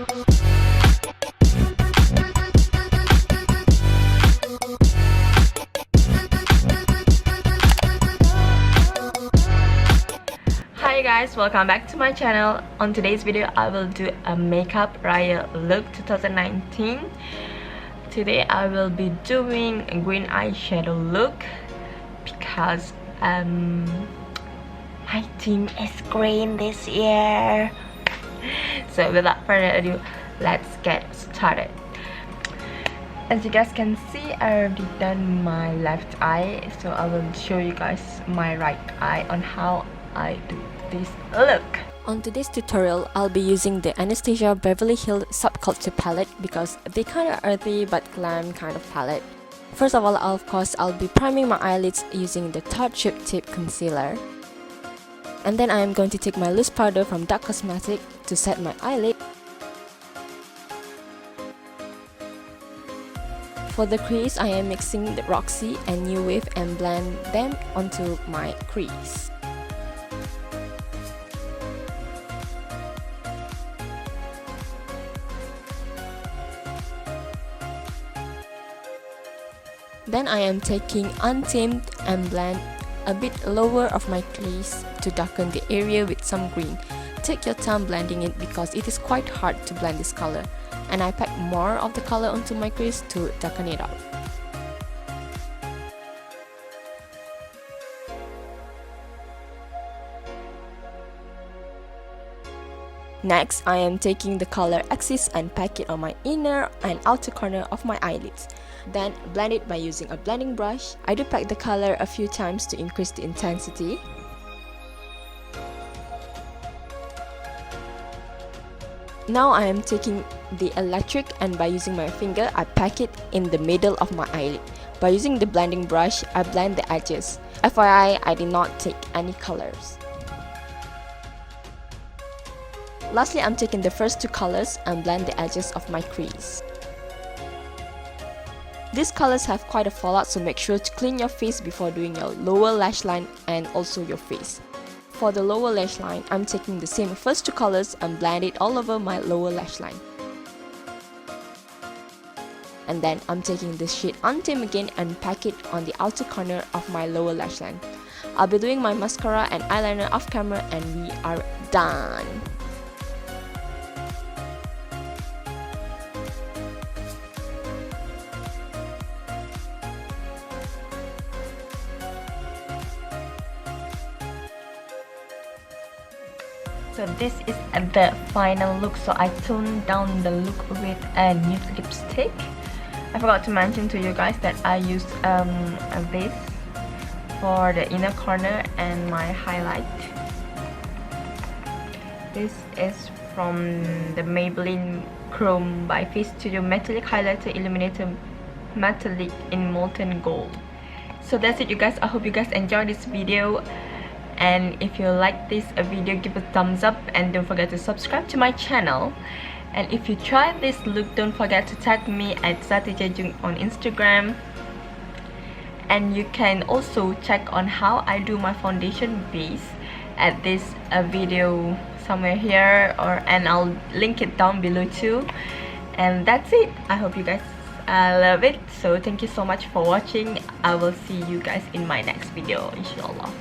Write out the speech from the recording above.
Hi guys, welcome back to my channel. On today's video, I will do a makeup Raya look 2019. Today I will be doing a green eyeshadow look because my theme is green this year. So without further ado, let's get started. As you guys can see, I already done my left eye, so I will show you guys my right eye on how I do this look. On today's tutorial, I'll be using the Anastasia Beverly Hills Subculture palette because they kinda earthy but glam kind of palette. First of all, of course, I'll be priming my eyelids using the Tarte Shape Tape Concealer. And then I am going to take my loose powder from Dark Cosmetic to set my eyelid. For the crease, I am mixing the Roxy and New Wave and blend them onto my crease. Then I am taking untamed and blend a bit lower of my crease to darken the area with some green. Take your time blending it because it is quite hard to blend this color, and I pack more of the color onto my crease to darken it out. Next, I am taking the color Axis and pack it on my inner and outer corner of my eyelids. Then blend it by using a blending brush. I do pack the color a few times to increase the intensity. Now I am taking the electric and by using my finger, I pack it in the middle of my eyelid. By using the blending brush, I blend the edges. FYI, I did not take any colors. Lastly, I'm taking the first two colors and blend the edges of my crease. These colors have quite a fallout, so make sure to clean your face before doing your lower lash line and also your face. For the lower lash line, I'm taking the same first two colors and blend it all over my lower lash line. And then I'm taking the shade Untamed again and pack it on the outer corner of my lower lash line. I'll be doing my mascara and eyeliner off camera and we are done. So this is the final look. So I toned down the look with a nude lipstick. I forgot to mention to you guys that I used this for the inner corner and my highlight. This is from the Maybelline Chrome by Face Studio Metallic Highlighter Illuminator Metallic in Molten Gold. So that's it, you guys. I hope you guys enjoyed this video. And if you like this video, give a thumbs up and don't forget to subscribe to my channel. And if you try this look, don't forget to tag me at Satijajung on Instagram. And you can also check on how I do my foundation base at this video somewhere here, and I'll link it down below too. And that's it. I hope you guys love it. So thank you so much for watching. I will see you guys in my next video, inshallah.